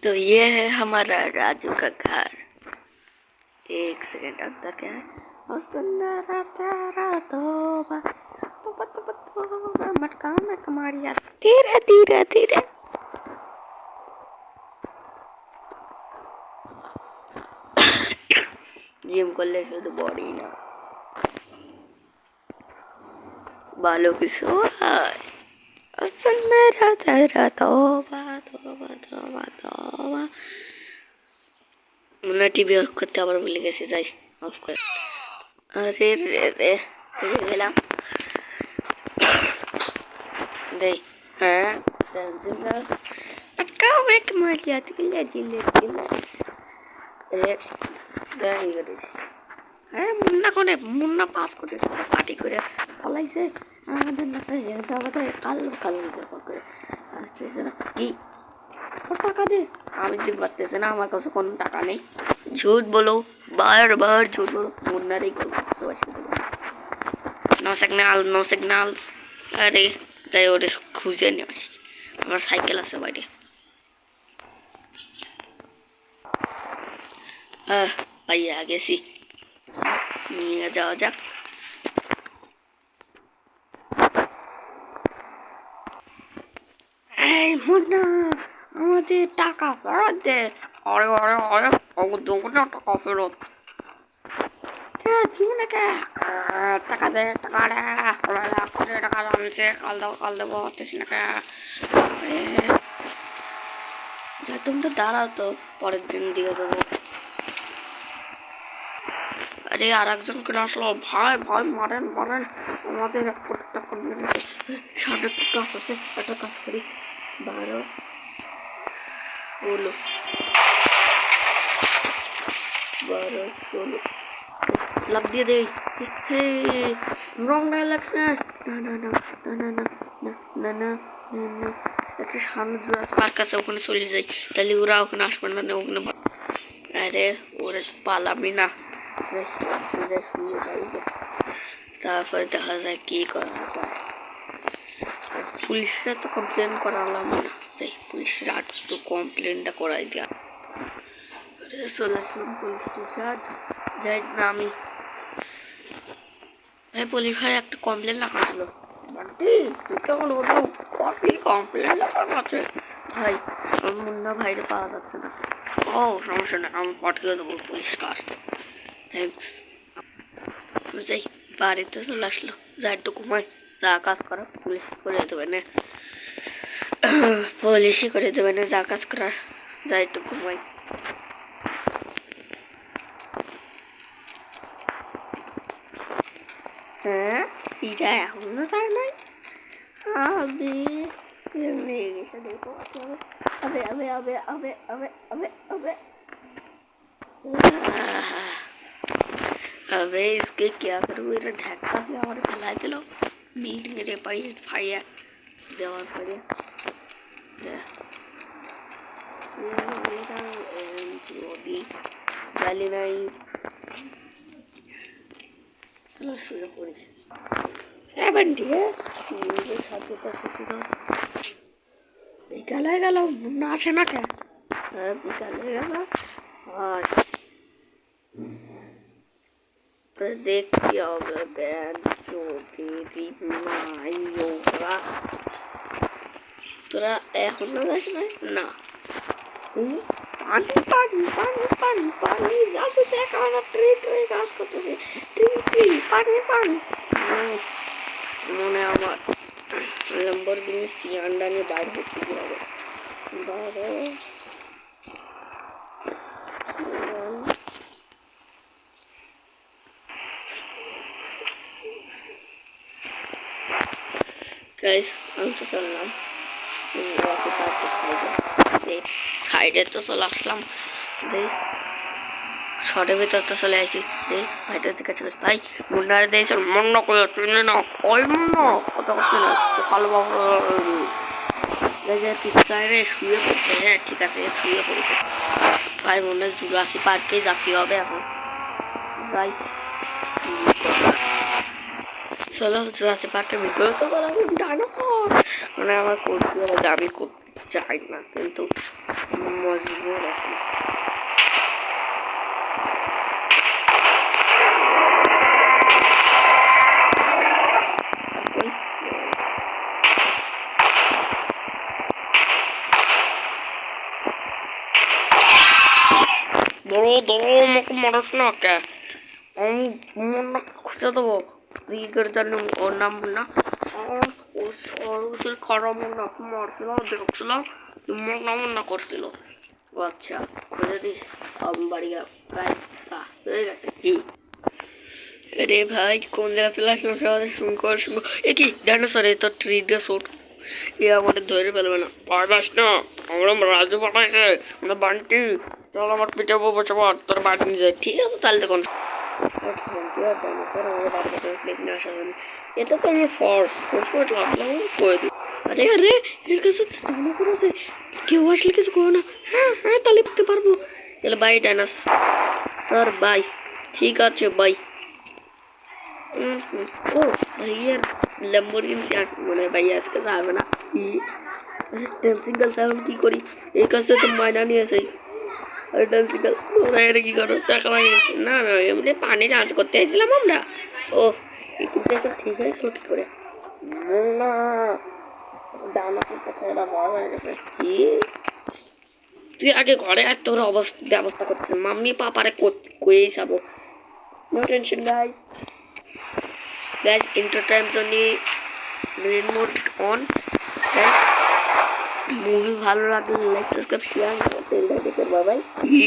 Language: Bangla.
तो ये है हमारा राजू का घर। एक सेकंड अंदर क्या है? और सुंदर तेरा तोबा तोबा तोबा तोबा मटका में कमारिया धीरे धीरे धीरे। जिम कर ले शुद्ध बॉडी ना बालों की सुहाई। और सुंदर तेरा तोबा तोबा तोबा तोबा। मैं टीवी ऑफ करते আবার ভুলে গেছি যাই অফ করে। अरे रे रे গেলাম দেই হ্যাঁ সেন্সিবল আটকাও এক মারিয়া তিলে তিলে তিলে রে দাই গরি। হ্যাঁ মুন্না পাস করে পার্টি করে পলাইছে আমাদের নাতে যেটা আমাদের কাল কাল দিতে করে আসতেছে না কি টাকা দে। আমি দিতে পারতেছে না, আমার কাছে কোনো টাকা নেই। झूठ बोलो बार बार झूठ बोलो। मुन्ना नहीं करो नो सिग्नल अरे তাই ওরে খুঁজে নিয়ে আসি। আমার সাইকেল আছে বাইরে। পাইয়া গেছি, নিয়ে যাওয়া যাক। এই মুন্না আমাদের টাকা ফেরত দে। আরে আরে আরে দেবো না টাকা ফেরত। দিবি না কে? টাকা দে টাকা দে টাকা আনছে কাল দেবো না কে? তুমি তো দাঁড়াও তো পরের দিন দিয়ে দেবো। আরে আর একজন করে আসলো। ভাই ভাই মারেন মারেন আমাদের 1 কোটি টাকা মেরেছে। সামনে একটা কাজ আছে, একটা কাজ করি। 12 16 12 16 লাভ দিয়ে দেই। রং লাগছে না না না না না না না না না। একটা সামনে পার্ক আছে, ওখানে চলে যাই, তাহলে ওরা ওখানে আসবে না। ওখানে আরে ওরা পালামি না, শুয়ে যাই, তারপরে দেখা যায় কি করা যায়। পুলিশরা তো কমপ্লেন করালাম না, যাই পুলিশের আট তো কমপ্লেনটা করাই দেওয়া। চলে আসলাম পুলিশ স্টেশন। যাই না আমি ভাই পুলিশ ভাই একটা কমপ্লেন লেখাছিল। কমপ্লেন লেখানো আছে ভাই, মুন্না ভাইরে পাওয়া যাচ্ছে না। ও সমস্যা না, আমি পাঠিয়ে দেবো পুলিশ কার। থ্যাংকস। যাই বাড়িতে চলে আসলো, যা একটু ঘুমাই, যা কাজ করা পুলিশ করে দেবে না, পুলিশই করে দেবে না যা কাজ করার। যা একটু ঘুমাই। হ্যাঁ এটা এখনো তার নাই। আবে নিয়ে গেছে দেখো। আবে আবে আবে আবে আবে আবে আবে अबे इसके क्या करूँ? ये ढक्का क्या और खिला दिलो बीट मेरे पड़ी फाड़िया देवर पड़िया मोदी गाली नहीं। चलो शुरू करी। बंटी है मेरे साथ तो छुट्टी दो बिकाले गलो मुन्ना आसे ना क्या? बिकाले गलो आज देख क्या बैन जो तेरी माई होगा তোরা এখনো যাস না? পানি পানি পানি পানি পানি যাচ্ছে দেখ আমরা ট্রে কাজ করতেছে। পানি পানি মনে আমার ল্যাম্বরগিনি সিয়ান্ডা নিয়ে বাইরে হচ্ছে কি হবে। গাইস আমি তো চললাম সাইডে তো চলে আসলাম। দেখ শর্টের ভিতর তো চলে আসি। দেখ ভাইটা জিজ্ঞাসা করি ভাই মুন্নারে দেয় চল। মুন্না করে চিনি না ওই মুন্না কথা করছে না ভালো বাবু রে শুয়ে পড়ছে। হ্যাঁ ঠিক আছে শুয়ে পড়েছে ভাই। মনে হয় জুরাসি পার্কে যেতে হবে এখন। যাই চলো জুরাসি পার্কের ভিতরে তো চলো ডাইনোসর মানে আমার করতে হবে। আমি চাই না, কিন্তু মজবুর আছি। আমাকে মারাস না কে? আমি মনটা খুঁজে দেবো। দিকের জন্য ওর নাম না ও সরুদের খারাপ না মারছিল, দেখছিলাম মন্না করছিল। ও আচ্ছা, খুঁজে দিস। বাড়ি হয়ে গেছে কি? আরে ভাই কোন জায়গা চলে আসলাম? শুনকো এ কি ডাইনোসর? এই তো ট্রি দিয়ে শুট। এ আমাদের ধরে ফেলবে না, পারবাস না। আমরা রাজু পাঠাইছে, আমরা বান্টি। চল আমার পিঠে বসে পর, তোর বাড়ি নিয়ে যায়। ঠিক আছে তাহলে তখন এটা তো আমার ফর্স করে দিই। আরে আরে এর কাছে ডাইনোসর আছে, কেউ আসলে কিছু করো না। হ্যাঁ হ্যাঁ তাহলে বুঝতে পারবো। তাহলে বাই ডাইনোসর স্যার, বাই। ঠিক আছে বাই। ও ভাইয়ার ল্যাম্বরগিনি মানে ভাই আজকে যাবে না। সিঙ্গেল সেভেন কি করি? এই কাজটা তো মাইনা নিয়েছে। সিঙ্গেল ওরা এটা কি করো টাকা লাগে না? না এমনি পানি ডান্স করতে আসছিলাম আমরা। ও কিন্তু এসব ঠিক হয়েছিল কি করে? না ডান্স খেলা বড় হয়ে গেছে। তুই আগে ঘরে আর তোর ব্যবস্থা করতেছে, মাম্মি পাপারে কয়েই যাবো। No tension guys. Guys, intro time জন্য রেড মোড অন। মুভি ভালো লাগলে লাইক সাবস্ক্রাইব শেয়ার করতে। Bye by.